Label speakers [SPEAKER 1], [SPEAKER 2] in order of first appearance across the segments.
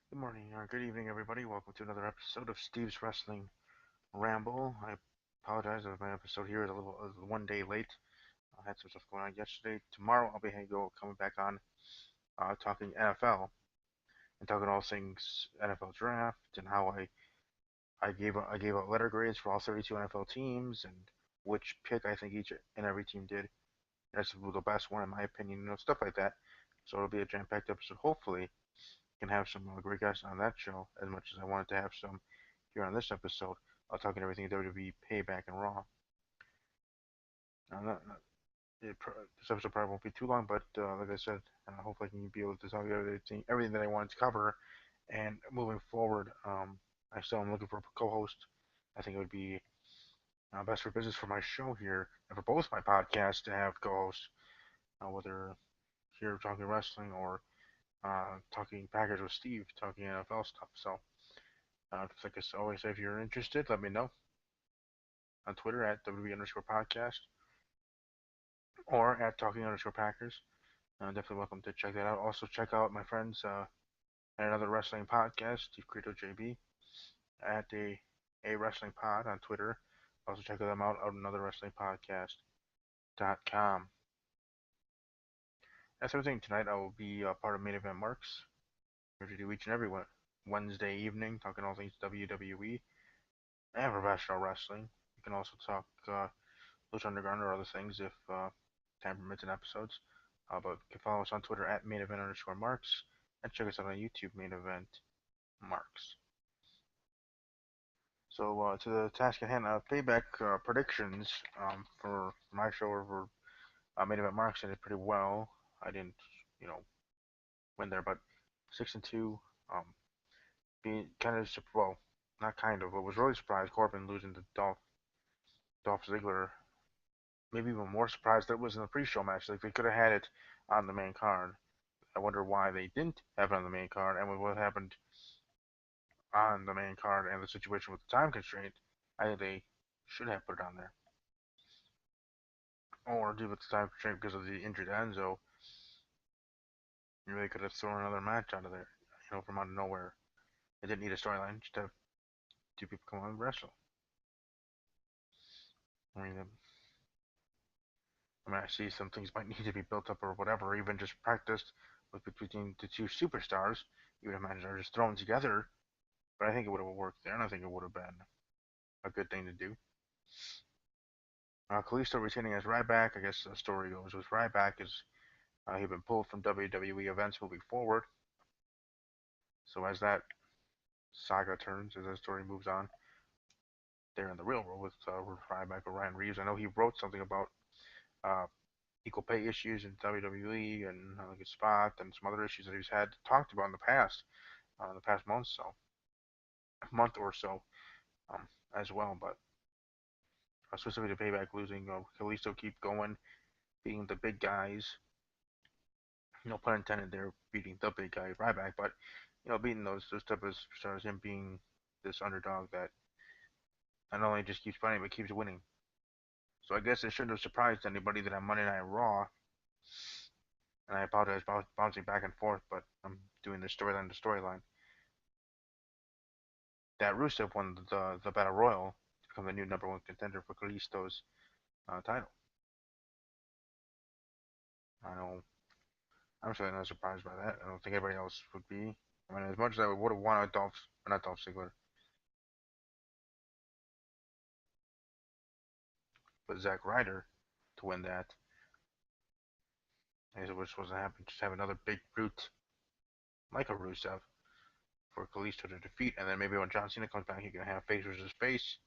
[SPEAKER 1] Good morning or good evening, everybody. Welcome to another episode of Steve's Wrestling Ramble. I apologize if my episode here is a little one day late. I had some stuff going on yesterday. Tomorrow I'll be coming back on talking NFL and talking all things NFL draft and how I gave out letter grades for all 32 NFL teams and which pick I think each and every team did. That's the best one in my opinion, stuff like that. So it'll be a jam-packed episode. Hopefully can have some great guests on that show as much as I wanted to have some here on this episode. Talking everything WWE Payback and Raw. Not, this episode probably won't be too long, but like I said, hopefully I can be able to tell you everything that I wanted to cover. And moving forward, I still am looking for a co-host. I think it would be best for business for my show here and for both my podcasts to have co-hosts, whether here talking wrestling or talking Packers with Steve, talking NFL stuff. So like I always say, if you're interested, let me know on Twitter at WB underscore podcast or at talking underscore Packers. Definitely welcome to check that out. Also, check out my friends at another wrestling podcast, Steve Credo JB, at a wrestling pod on Twitter. Also, check them out on another wrestling podcast.com. That's everything tonight. I will be part of Main Event Marks. Here to do each and every Wednesday evening, talking all things WWE and professional wrestling. You can also talk Lucha Underground or other things if time permits in episodes. But you can follow us on Twitter at main event underscore marks and check us out on YouTube, main event marks. So to the task at hand, payback predictions for my show over main event marks. I did pretty well. I didn't, you know, win there, but 6-2. Being kind of well, not kind of, but was really surprised Corbin losing to Dolph Ziggler. Maybe even more surprised that it was in the pre-show match. Like they could have had it on the main card. I wonder why they didn't have it on the main card, and with what happened on the main card and the situation with the time constraint, I think they should have put it on there. Or due with the time constraint because of the injured Enzo, you really could have thrown another match out of there, from out of nowhere. It didn't need a storyline, just have two people come on and wrestle. I mean, I see some things might need to be built up or whatever, or even just practiced with between the two superstars. You would imagine are just thrown together, but I think it would have worked there, and I think it would have been a good thing to do. Kalisto retaining as Ryback. I guess the story goes with Ryback is he'd been pulled from WWE events moving forward. So as that saga turns, as that story moves on, there in the real world with Ryback or Ryan Reeves, I know he wrote something about uh, equal pay issues in WWE and like a spot and some other issues that he's had talked about in the past month or so, as well. But specifically to Payback losing, Kalisto keep going, beating the big guys, no pun intended there, beating the big guy Ryback, but beating those type of stars, him being this underdog that not only just keeps fighting but keeps winning. So I guess it shouldn't have surprised anybody that on Monday Night Raw, and I apologize about bouncing back and forth, but I'm doing this storyline to storyline. That Rusev won the Battle Royal to become the new number one contender for Kalisto's title. I know I'm certainly not surprised by that. I don't think everybody else would be. I mean, as much as I would have wanted not Dolph Ziggler, but Zack Ryder to win that, I guess it was supposed to happen. Just have another big brute like a Rusev for Kalisto to defeat, and then maybe when John Cena comes back, he can have face versus face.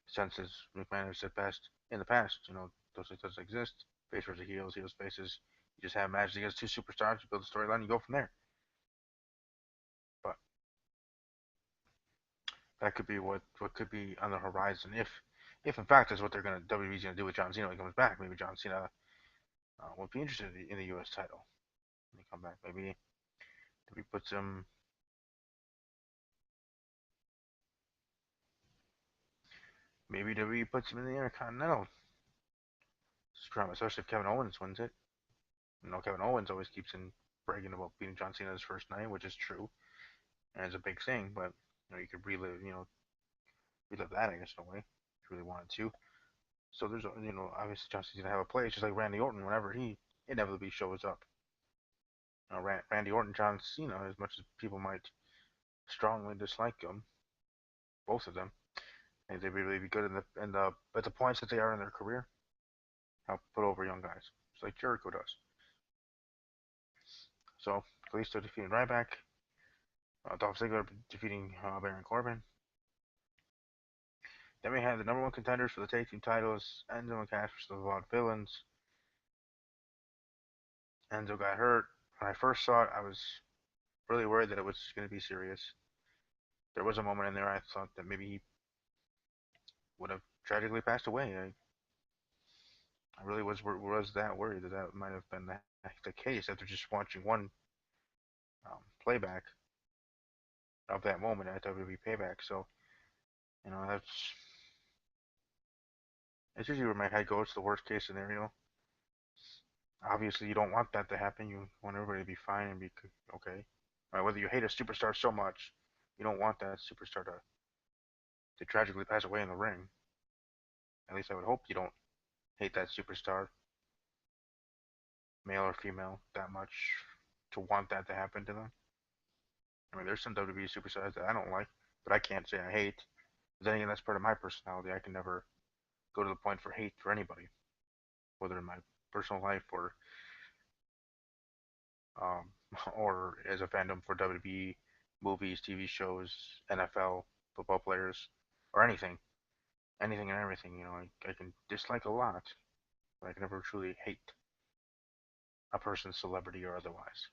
[SPEAKER 1] Since as McMahon has said past in the past, those things doesn't exist. Face versus heels faces. You just have matches against two superstars, you build a storyline, you go from there. But that could be what could be on the horizon if in fact that's what they're gonna WWE's gonna do with John Cena when he comes back. Maybe John Cena would be interested in the U.S. title when he come back. Maybe he puts him. Maybe WWE puts him in the Intercontinental scrum, especially if Kevin Owens wins it. Kevin Owens always keeps in bragging about beating John Cena his first night, which is true. and it's a big thing. But you could relive that, I guess, in a way, if you really wanted to. So there's, obviously John Cena's gonna have a place, just like Randy Orton. Whenever he inevitably shows up, Randy Orton, John Cena, as much as people might strongly dislike them, both of them, I think they'd really be good in the at the points that they are in their career, help put over young guys, just like Jericho does. So Kalisto defeating Ryback, Dolph Ziggler defeating Baron Corbin. Then we had the number one contenders for the tag team titles, Enzo and Cass versus the Vaudevillains. Enzo got hurt. When I first saw it, I was really worried that it was going to be serious. There was a moment in there I thought that maybe he would have tragically passed away. I really was that worried that that might have been the case after just watching one playback of that moment at WWE Payback. So that's usually where my head goes. The worst case scenario. Obviously, you don't want that to happen. You want everybody to be fine and be okay. Right, whether you hate a superstar so much, you don't want that superstar to tragically pass away in the ring. At least I would hope you don't hate that superstar, male or female, that much to want that to happen to them. I mean, there's some WWE superstars that I don't like, but I can't say I hate. But then again, that's part of my personality. I can never go to the point for hate for anybody, whether in my personal life um, or as a fandom for WWE movies, TV shows, NFL, football players, or anything and everything. I can dislike a lot, but I can never truly hate a person's celebrity or otherwise.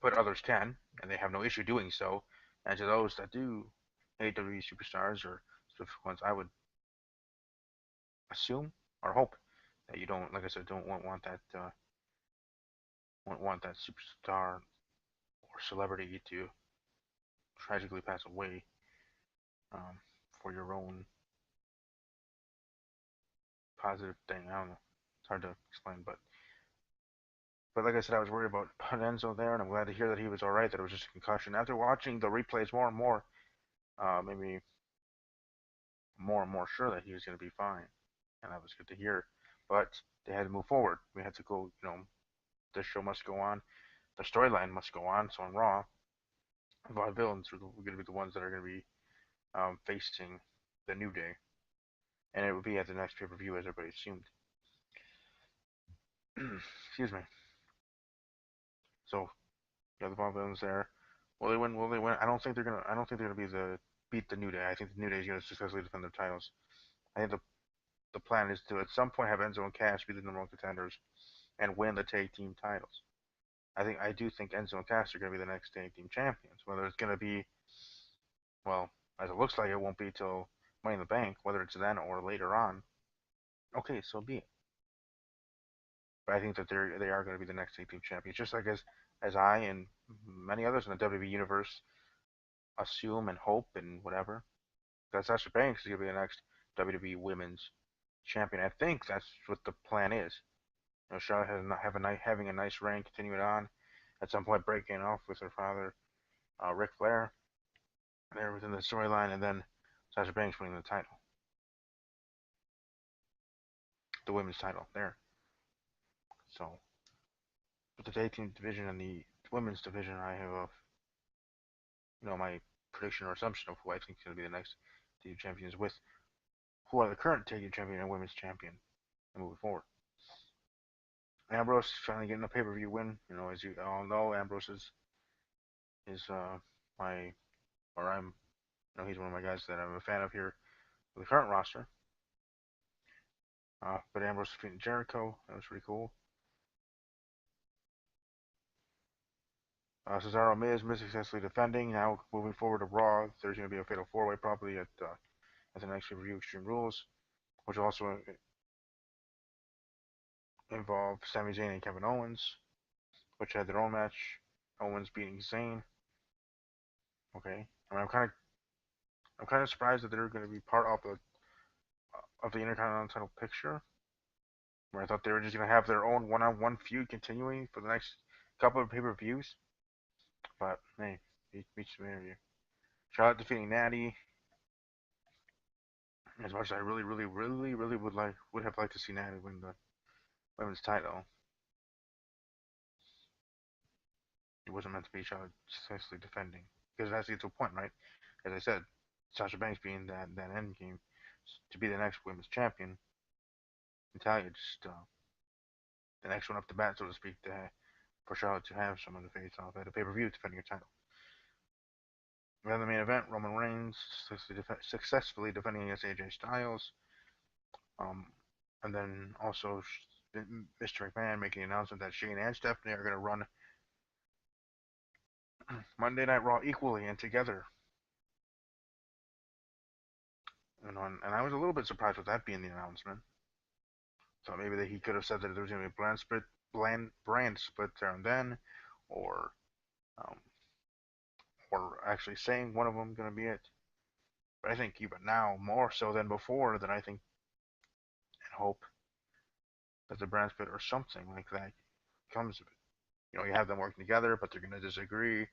[SPEAKER 1] But others can, and they have no issue doing so. And to those that do hate WWE superstars or specific ones, I would assume or hope that you don't, like I said, don't want that superstar or celebrity to tragically pass away um, for your own positive thing. I don't know. It's hard to explain, but like I said, I was worried about Enzo there, and I'm glad to hear that he was all right. That it was just a concussion. After watching the replays more and more, made me more and more sure that he was going to be fine, and that was good to hear. But they had to move forward. We had to go. The show must go on. The storyline must go on. So on Raw, Vaudevillains are going to be the ones that are going to be facing the New Day, and it would be at the next pay-per-view, as everybody assumed. Excuse me. So the Vaudevillains there. Will they win? Will they win? I don't think they're gonna. I don't think they're gonna beat the New Day. I think the New Day is gonna successfully defend their titles. I think the plan is to at some point have Enzo and Cass be the number one contenders and win the tag team titles. I do think Enzo and Cass are gonna be the next tag team champions. Whether it's gonna be, well, as it looks like it won't be till Money in the Bank, whether it's then or later on. Okay, so be it. But I think that they are going to be the next tag team champions, just like as I and many others in the WWE universe assume and hope and whatever. That Sasha Banks is going to be the next WWE Women's Champion. I think that's what the plan is. Charlotte has not having a nice reign, continuing on. At some point, breaking off with her father, Ric Flair, there within the storyline, and then Sasha Banks winning the title, the women's title there. So, with the tag team division and the women's division, I have my prediction or assumption of who I think is going to be the next tag team champions with who are the current tag team champion and women's champion and moving forward. Ambrose finally getting a pay-per-view win. As you all know, Ambrose is my or I'm he's one of my guys that I'm a fan of here for the current roster. But Ambrose defeating Jericho, that was pretty cool. Cesaro Miz successfully defending. Now moving forward to Raw, there's going to be a fatal four-way probably at the next review Extreme Rules, which will also involve Sami Zayn and Kevin Owens, which had their own match. Owens beating Zayn. Okay, I mean, I'm kind of surprised that they're going to be part of the Intercontinental picture, where I thought they were just going to have their own one-on-one feud continuing for the next couple of pay-per-views. But hey, Meets the interview. Charlotte defeating Natty. As much as I really would have liked to see Natty win the women's title, it wasn't meant to be Charlotte successfully defending. Because it has to get to a point, right? As I said, Sasha Banks being that end game to be the next women's champion. Natalia just the next one up the bat, so to speak, for Charlotte to have someone to face off at a pay-per-view defending her title. We have the main event: Roman Reigns successfully defending against AJ Styles. Um, and then also Mr. McMahon making the announcement that Shane and Stephanie are going to run Monday Night Raw equally and together. And I was a little bit surprised with that being the announcement. So maybe that he could have said that there was going to be a brand split there and then, or um, or actually saying one of them going to be it. But I think even now, more so than before, that I think and hope that the brand split or something like that comes of it. You have them working together, but they're going to disagree.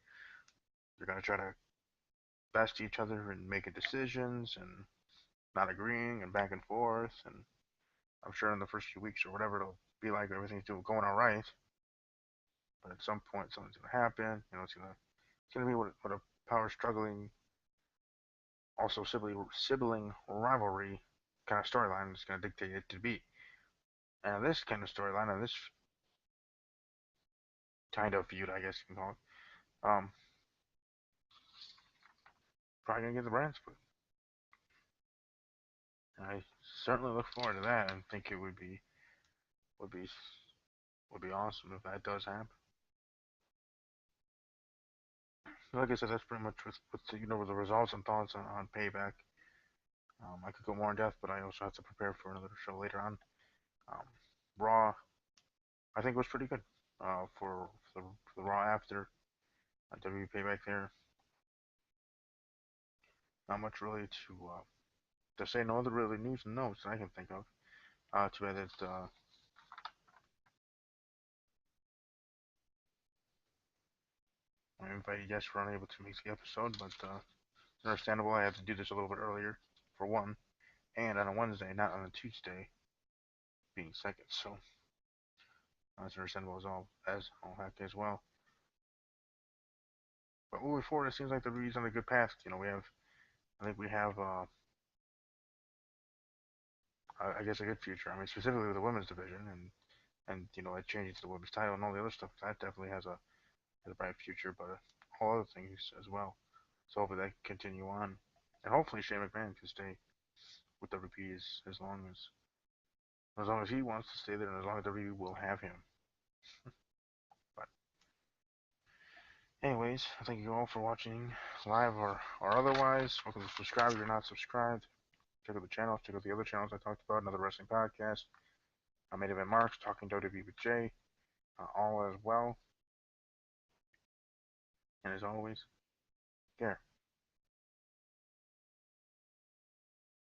[SPEAKER 1] They're going to try to best each other and making decisions and not agreeing and back and forth. And I'm sure in the first few weeks or whatever, it'll be like everything's going all right. But at some point, something's going to happen. It's going to be what a power struggling, also sibling rivalry kind of storyline is going to dictate it to be. And this kind of storyline, and this kind of feud, I guess you can call it, probably going to get the brand split. And I certainly look forward to that and think it would be would be awesome if that does happen. Like I said, that's pretty much with with the results and thoughts on Payback. I could go more in depth, but I also have to prepare for another show later on. Um, Raw, I think was pretty good for the Raw after WWE Payback there. Not much really to say. No other really news and notes that I can think of. Too bad that my invited guests were unable to make the episode, but it's understandable. I had to do this a little bit earlier, for one, and on a Wednesday, not on a Tuesday, being second. So that's understandable as all heck as well. But moving forward, it seems like the Ruby's on a good path. I think we have, I guess, a good future. I mean, specifically with the women's division and like changing to the women's title and all the other stuff. That definitely has a bright future, but all other things as well. So hopefully that can continue on, and hopefully Shane McMahon can stay with WWE as long as he wants to stay there, and as long as WWE will have him. But anyways, thank you all for watching live or otherwise. Welcome to subscribe if you're not subscribed. Check out the channels. Check out the other channels I talked about. Another wrestling podcast. Main Event Marks, Talking WWE with Jay. All as well. And as always, care.